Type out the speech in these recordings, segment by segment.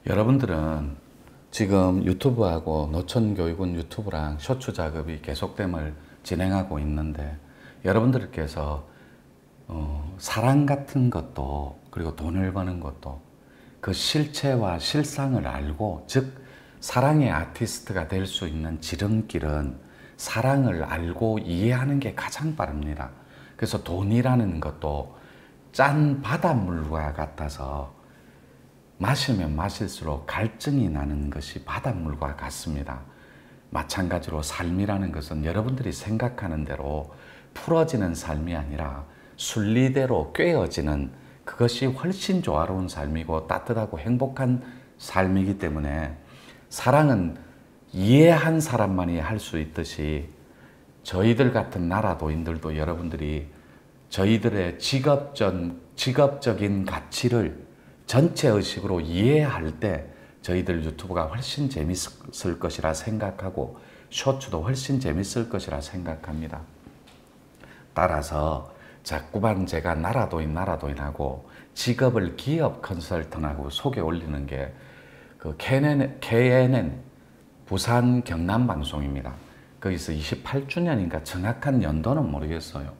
여러분들은 지금 유튜브하고 노천교육원 유튜브랑 쇼츠 작업이 계속됨을 진행하고 있는데, 여러분들께서 사랑 같은 것도, 그리고 돈을 버는 것도 그 실체와 실상을 알고, 즉 사랑의 아티스트가 될 수 있는 지름길은 사랑을 알고 이해하는 게 가장 빠릅니다. 그래서 돈이라는 것도 짠 바닷물과 같아서 마시면 마실수록 갈증이 나는 것이 바닷물과 같습니다. 마찬가지로 삶이라는 것은 여러분들이 생각하는 대로 풀어지는 삶이 아니라 순리대로 꿰어지는, 그것이 훨씬 조화로운 삶이고 따뜻하고 행복한 삶이기 때문에, 사랑은 이해한 사람만이 할 수 있듯이 저희들 같은 나라도인들도 여러분들이 저희들의 직업적인 가치를 전체 의식으로 이해할 때 저희들 유튜브가 훨씬 재밌을 것이라 생각하고, 쇼츠도 훨씬 재밌을 것이라 생각합니다. 따라서 자꾸만 제가 나라도인하고 직업을 기업 컨설턴하고 속에 올리는 게 그 KNN 부산 경남 방송입니다. 거기서 28주년인가 정확한 연도는 모르겠어요.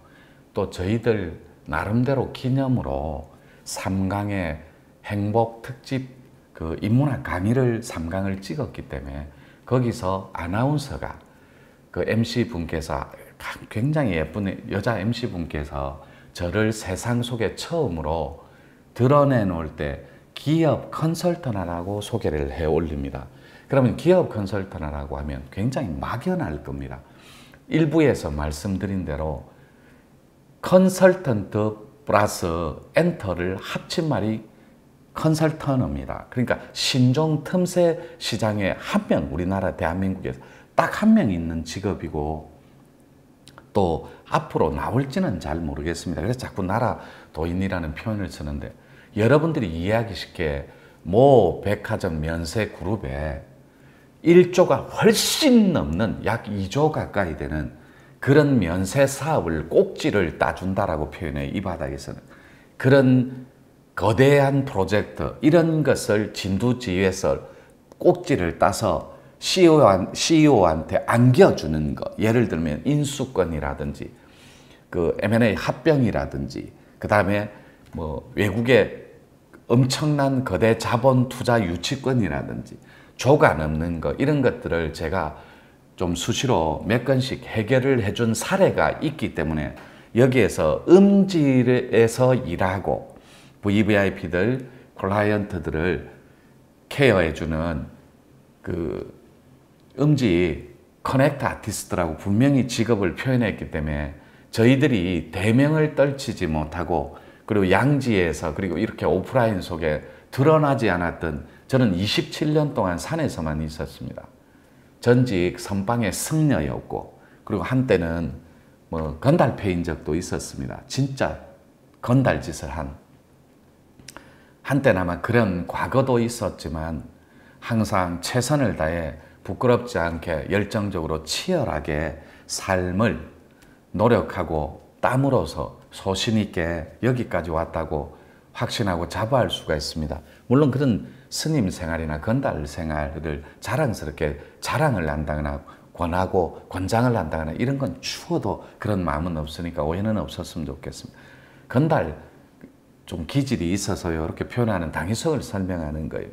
또 저희들 나름대로 기념으로 3강의 행복 특집 그 인문학 강의를 3강을 찍었기 때문에, 거기서 아나운서가 그 MC 분께서, 굉장히 예쁜 여자 MC 분께서 저를 세상 속에 처음으로 드러내놓을 때 기업 컨설턴하라고 소개를 해 올립니다. 그러면 기업 컨설턴하라고 하면 굉장히 막연할 겁니다. 일부에서 말씀드린 대로 컨설턴트 플러스 엔터를 합친 말이 컨설턴입니다. 그러니까 신종 틈새 시장에 한 명, 우리나라 대한민국에서 딱 한 명 있는 직업이고, 또 앞으로 나올지는 잘 모르겠습니다. 그래서 자꾸 나라도인이라는 표현을 쓰는데, 여러분들이 이해하기 쉽게 모 백화점 면세 그룹에 1조가 훨씬 넘는 약 2조 가까이 되는 그런 면세 사업을 꼭지를 따준다라고 표현해요. 이 바닥에서는. 그런 거대한 프로젝트, 이런 것을 진두지휘해서 꼭지를 따서 CEO한테 안겨주는 것. 예를 들면 인수권이라든지 그 M&A 합병이라든지, 그 다음에 뭐 외국의 엄청난 거대 자본 투자 유치권이라든지 조가 넘는 것, 이런 것들을 제가 좀 수시로 몇 건씩 해결을 해준 사례가 있기 때문에, 여기에서 음질에서 일하고 VVIP들, 클라이언트들을 케어해주는 그 음지 커넥트 아티스트라고 분명히 직업을 표현했기 때문에, 저희들이 대명을 떨치지 못하고, 그리고 양지에서, 그리고 이렇게 오프라인 속에 드러나지 않았던, 저는 27년 동안 산에서만 있었습니다. 전직 선방의 승려였고, 그리고 한때는 뭐 건달패인 적도 있었습니다. 진짜 건달짓을 한때는 아마 그런 과거도 있었지만, 항상 최선을 다해 부끄럽지 않게 열정적으로 치열하게 삶을 노력하고 땀으로서 소신 있게 여기까지 왔다고 확신하고 자부할 수가 있습니다. 물론 그런 스님 생활이나 건달 생활을 자랑스럽게 자랑을 한다거나 권하고 권장을 한다거나 이런 건 추워도 그런 마음은 없으니까 오해는 없었으면 좋겠습니다. 건달 좀 기질이 있어서요, 이렇게 표현하는 당위성을 설명하는 거예요.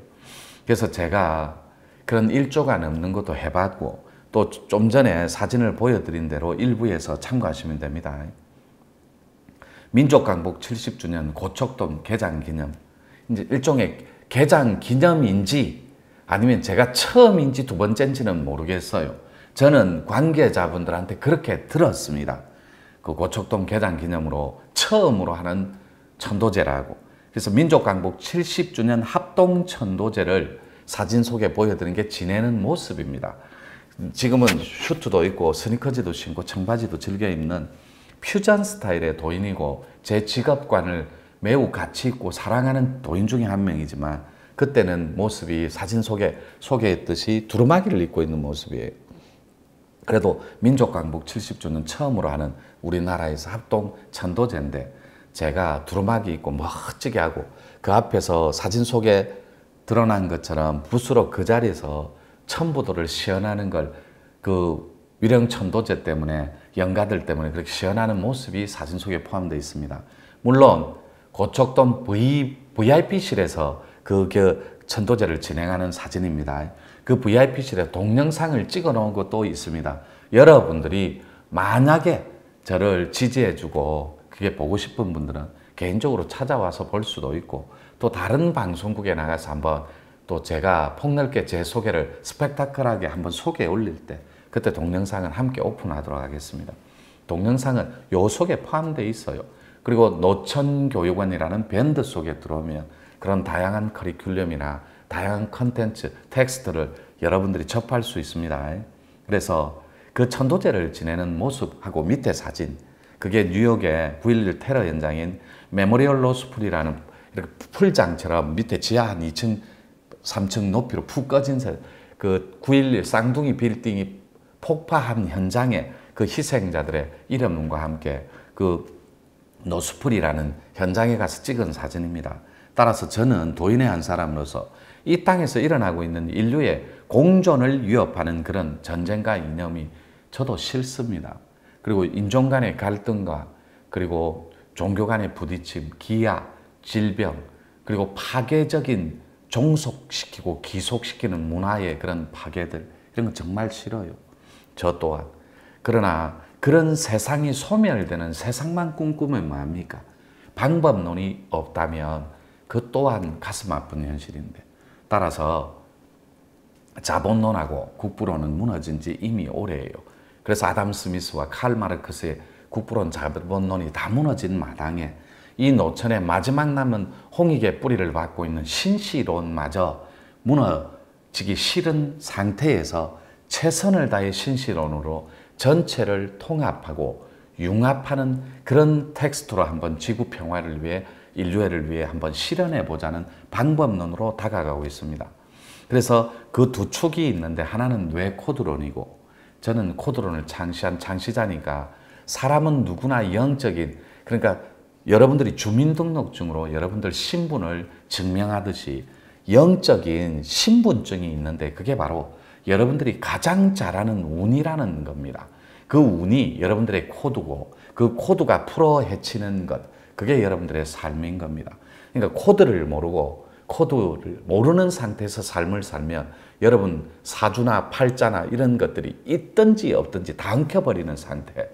그래서 제가 그런 1조가 넘는 것도 해봤고, 또 좀 전에 사진을 보여드린 대로 일부에서 참고하시면 됩니다. 민족강복 70주년 고척돔 개장기념, 이제 일종의 개장기념인지 아니면 제가 처음인지 두 번째인지는 모르겠어요. 저는 관계자분들한테 그렇게 들었습니다. 그 고척돔 개장기념으로 처음으로 하는 천도제라고. 그래서 민족강복 70주년 합동천도제를 사진 속에 보여드린 게 지내는 모습입니다. 지금은 슈트도 입고 스니커즈도 신고 청바지도 즐겨 입는 퓨전 스타일의 도인이고, 제 직업관을 매우 가치 있고 사랑하는 도인 중에 한 명이지만, 그때는 모습이 사진 속에 소개했듯이 두루마기를 입고 있는 모습이에요. 그래도 민족강복 70주년 처음으로 하는 우리나라에서 합동 천도제인데, 제가 두루마기 입고 멋지게 하고 그 앞에서 사진 속에 드러난 것처럼 붓으로 그 자리에서 천부도를 시연하는 걸 그 위령천도제 때문에 영가들 때문에 그렇게 시연하는 모습이 사진 속에 포함되어 있습니다. 물론 고척돔 VIP실에서 그 천도제를 진행하는 사진입니다. 그 VIP실에 동영상을 찍어 놓은 것도 있습니다. 여러분들이 만약에 저를 지지해주고 그게 보고 싶은 분들은 개인적으로 찾아와서 볼 수도 있고 또 다른 방송국에 나가서 한번 또 제가 폭넓게 제 소개를 스펙타클하게 한번 소개해 올릴 때 그때 동영상을 함께 오픈하도록 하겠습니다. 동영상은 요 속에 포함되어 있어요. 그리고 노천교육원이라는 밴드 속에 들어오면 그런 다양한 커리큘럼이나 다양한 컨텐츠, 텍스트를 여러분들이 접할 수 있습니다. 그래서 그 천도제를 지내는 모습하고 밑에 사진, 그게 뉴욕의 9.11 테러 현장인 메모리얼 로스풀이라는 이렇게 풀장처럼 밑에 지하 한 2층, 3층 높이로 푹 꺼진 그 9.11 쌍둥이 빌딩이 폭파한 현장에 그 희생자들의 이름과 함께 그 노스풀이라는 현장에 가서 찍은 사진입니다. 따라서 저는 도인의 한 사람으로서 이 땅에서 일어나고 있는 인류의 공존을 위협하는 그런 전쟁과 이념이 저도 싫습니다. 그리고 인종 간의 갈등과 그리고 종교 간의 부딪힘, 기아, 질병, 그리고 파괴적인 종속시키고 기속시키는 문화의 그런 파괴들, 이런 거 정말 싫어요. 저 또한. 그러나 그런 세상이 소멸되는 세상만 꿈꾸면 뭐합니까? 방법론이 없다면 그 또한 가슴 아픈 현실인데, 따라서 자본론하고 국부론은 무너진 지 이미 오래예요. 그래서 아담 스미스와 칼 마르크스의 국부론, 자본론이 다 무너진 마당에 이 노천의 마지막 남은 홍익의 뿌리를 받고 있는 신시론마저 무너지기 싫은 상태에서 최선을 다해 신시론으로 전체를 통합하고 융합하는 그런 텍스트로 한번 지구 평화를 위해, 인류애를 위해 한번 실현해 보자는 방법론으로 다가가고 있습니다. 그래서 그 두 축이 있는데 하나는 뇌 코드론이고, 저는 코드론을 창시한 창시자니까 사람은 누구나 영적인, 그러니까 여러분들이 주민등록증으로 여러분들 신분을 증명하듯이 영적인 신분증이 있는데 그게 바로 여러분들이 가장 잘하는 운이라는 겁니다. 그 운이 여러분들의 코드고 그 코드가 풀어 헤치는 것, 그게 여러분들의 삶인 겁니다. 그러니까 코드를 모르고 코드를 모르는 상태에서 삶을 살면 여러분 사주나 팔자나 이런 것들이 있든지 없든지 다 엉켜버리는 상태.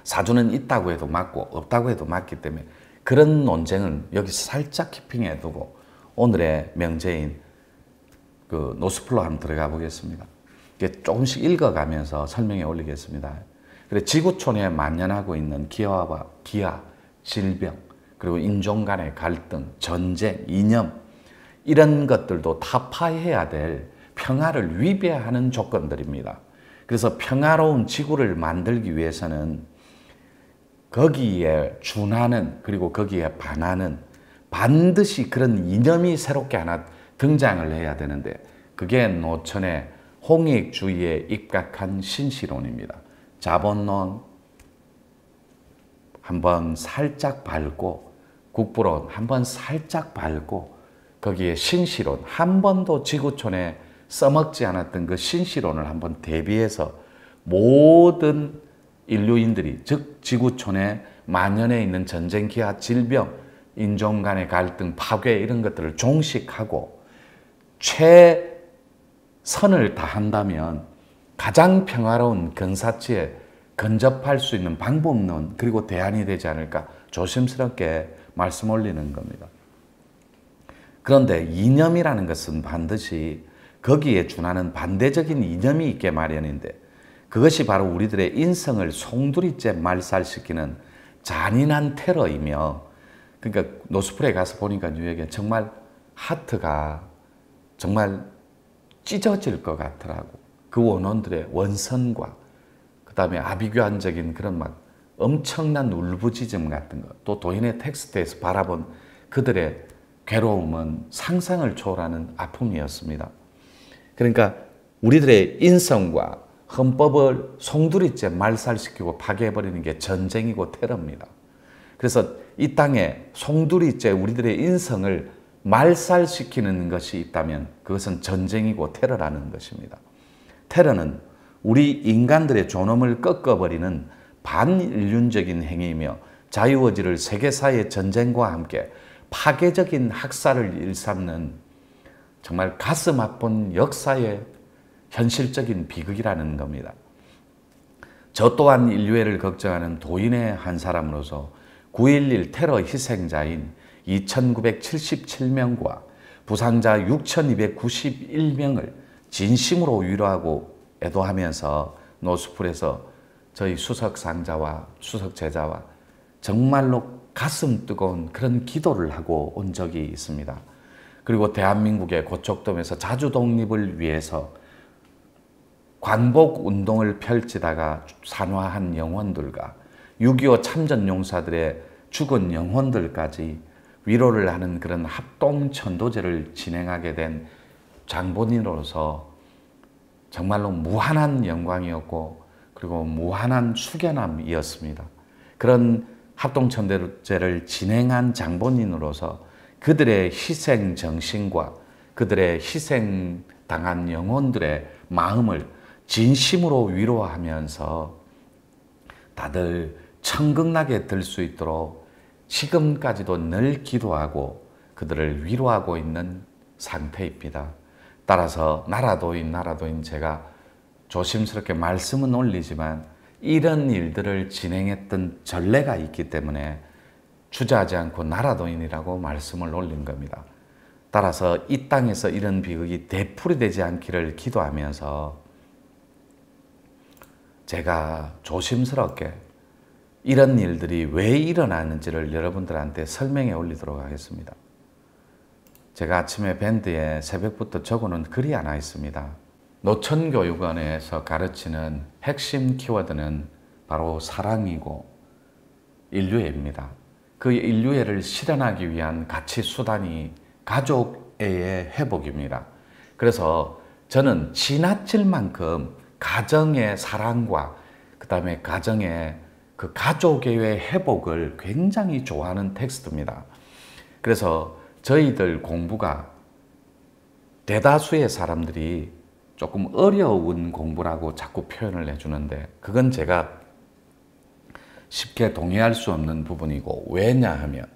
사주는 있다고 해도 맞고 없다고 해도 맞기 때문에 그런 논쟁을 여기서 살짝 키핑해 두고 오늘의 명제인 그 노스플로 한번 들어가 보겠습니다. 이게 조금씩 읽어가면서 설명해 올리겠습니다. 그래, 지구촌에 만연하고 있는 기아, 질병, 그리고 인종 간의 갈등, 전쟁, 이념, 이런 것들도 타파해야 될 평화를 위배하는 조건들입니다. 그래서 평화로운 지구를 만들기 위해서는 거기에 준하는, 그리고 거기에 반하는 반드시 그런 이념이 새롭게 하나 등장을 해야 되는데, 그게 노천의 홍익주의에 입각한 신시론입니다. 자본론 한번 살짝 밟고, 국부론 한번 살짝 밟고, 거기에 신시론, 한 번도 지구촌에 써먹지 않았던 그 신시론을 한번 대비해서 모든 인류인들이, 즉 지구촌에 만연해 있는 전쟁, 기아, 질병, 인종 간의 갈등, 파괴, 이런 것들을 종식하고 최선을 다한다면 가장 평화로운 근사치에 근접할 수 있는 방법론, 그리고 대안이 되지 않을까 조심스럽게 말씀 올리는 겁니다. 그런데 이념이라는 것은 반드시 거기에 준하는 반대적인 이념이 있게 마련인데, 그것이 바로 우리들의 인성을 송두리째 말살시키는 잔인한 테러이며, 그러니까 노스풀에 가서 보니까 뉴욕에 정말 하트가 정말 찢어질 것 같더라고. 그 원혼들의 원선과 그 다음에 아비규환적인 그런 막 엄청난 울부짖음 같은 것, 또 도인의 텍스트에서 바라본 그들의 괴로움은 상상을 초월하는 아픔이었습니다. 그러니까 우리들의 인성과 헌법을 송두리째 말살시키고 파괴해버리는 게 전쟁이고 테러입니다. 그래서 이 땅에 송두리째 우리들의 인성을 말살시키는 것이 있다면 그것은 전쟁이고 테러라는 것입니다. 테러는 우리 인간들의 존엄을 꺾어버리는 반인륜적인 행위이며 자유의지를 세계사의 전쟁과 함께 파괴적인 학살을 일삼는 정말 가슴 아픈 역사의 현실적인 비극이라는 겁니다. 저 또한 인류애를 걱정하는 도인의 한 사람으로서 9.11 테러 희생자인 2,977명과 부상자 6,291명을 진심으로 위로하고 애도하면서 노스풀에서 저희 수석상자와 수석제자와 정말로 가슴 뜨거운 그런 기도를 하고 온 적이 있습니다. 그리고 대한민국의 고척돔에서 자주 독립을 위해서 광복 운동을 펼치다가 산화한 영혼들과 6.25 참전용사들의 죽은 영혼들까지 위로를 하는 그런 합동천도제를 진행하게 된 장본인으로서 정말로 무한한 영광이었고 그리고 무한한 숙연함이었습니다. 그런 합동천도제를 진행한 장본인으로서 그들의 희생 정신과 그들의 희생당한 영혼들의 마음을 진심으로 위로하면서 다들 천극나게 들 수 있도록 지금까지도 늘 기도하고 그들을 위로하고 있는 상태입니다. 따라서 나라도인 제가 조심스럽게 말씀은 올리지만 이런 일들을 진행했던 전례가 있기 때문에 주저하지 않고 나라도인이라고 말씀을 올린 겁니다. 따라서 이 땅에서 이런 비극이 되풀이되지 않기를 기도하면서 제가 조심스럽게 이런 일들이 왜 일어나는지를 여러분들한테 설명해 올리도록 하겠습니다. 제가 아침에 밴드에 새벽부터 적어놓은 글이 하나 있습니다. 노천교육원에서 가르치는 핵심 키워드는 바로 사랑이고 인류애입니다. 그 인류애를 실현하기 위한 가치 수단이 가족애의 회복입니다. 그래서 저는 지나칠 만큼 가정의 사랑과 그 다음에 가정의 그 가족의 회복을 굉장히 좋아하는 텍스트입니다. 그래서 저희들 공부가 대다수의 사람들이 조금 어려운 공부라고 자꾸 표현을 해주는데 그건 제가 쉽게 동의할 수 없는 부분이고 왜냐하면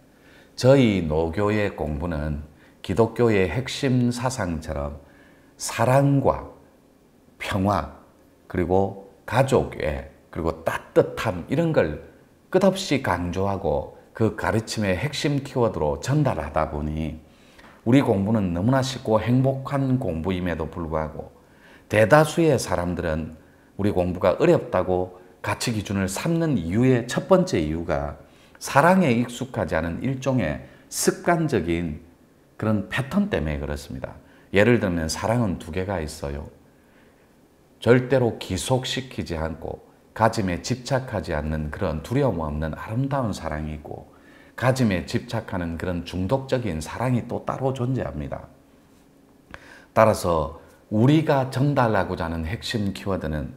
저희 노교의 공부는 기독교의 핵심 사상처럼 사랑과 평화 그리고 가족애 그리고 따뜻함 이런 걸 끝없이 강조하고 그 가르침의 핵심 키워드로 전달하다 보니 우리 공부는 너무나 쉽고 행복한 공부임에도 불구하고 대다수의 사람들은 우리 공부가 어렵다고 가치 기준을 삼는 이유의 첫 번째 이유가 사랑에 익숙하지 않은 일종의 습관적인 그런 패턴 때문에 그렇습니다. 예를 들면 사랑은 두 개가 있어요. 절대로 기속시키지 않고 가짐에 집착하지 않는 그런 두려움 없는 아름다운 사랑이 있고 가짐에 집착하는 그런 중독적인 사랑이 또 따로 존재합니다. 따라서 우리가 전달하고자 하는 핵심 키워드는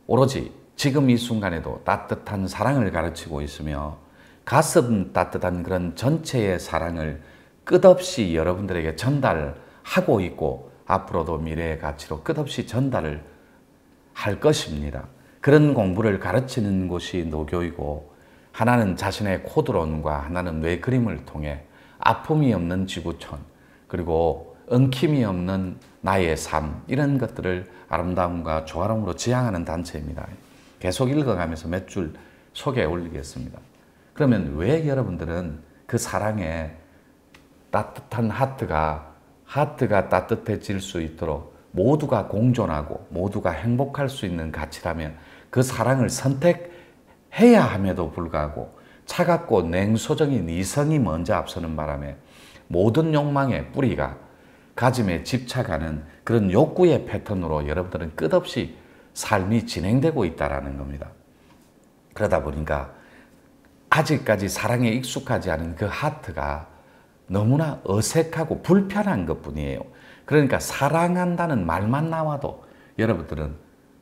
오로지 지금 이 순간에도 따뜻한 사랑을 가르치고 있으며 가슴 따뜻한 그런 전체의 사랑을 끝없이 여러분들에게 전달하고 있고 앞으로도 미래의 가치로 끝없이 전달을 할 것입니다. 그런 공부를 가르치는 곳이 노교이고 하나는 자신의 코드론과 하나는 뇌 그림을 통해 아픔이 없는 지구촌 그리고 엉킴이 없는 나의 삶 이런 것들을 아름다움과 조화로움으로 지향하는 단체입니다. 계속 읽어가면서 몇 줄 소개해 올리겠습니다. 그러면 왜 여러분들은 그 사랑에 따뜻한 하트가 따뜻해질 수 있도록 모두가 공존하고 모두가 행복할 수 있는 가치라면 그 사랑을 선택해야 함에도 불구하고 차갑고 냉소적인 이성이 먼저 앞서는 바람에 모든 욕망의 뿌리가 가짐에 집착하는 그런 욕구의 패턴으로 여러분들은 끝없이 삶이 진행되고 있다는 겁니다. 그러다 보니까 아직까지 사랑에 익숙하지 않은 그 하트가 너무나 어색하고 불편한 것뿐이에요. 그러니까 사랑한다는 말만 나와도 여러분들은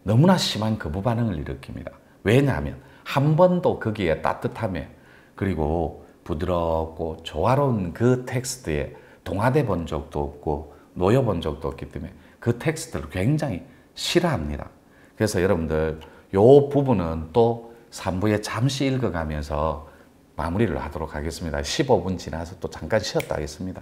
너무나 심한 거부 반응을 일으킵니다. 왜냐하면 한 번도 거기에 따뜻함에 그리고 부드럽고 조화로운 그 텍스트에 동화돼 본 적도 없고 놓여 본 적도 없기 때문에 그 텍스트를 굉장히 싫어합니다. 그래서 여러분들 요 부분은 또 3부에 잠시 읽어가면서 마무리를 하도록 하겠습니다. 15분 지나서 또 잠깐 쉬었다 하겠습니다.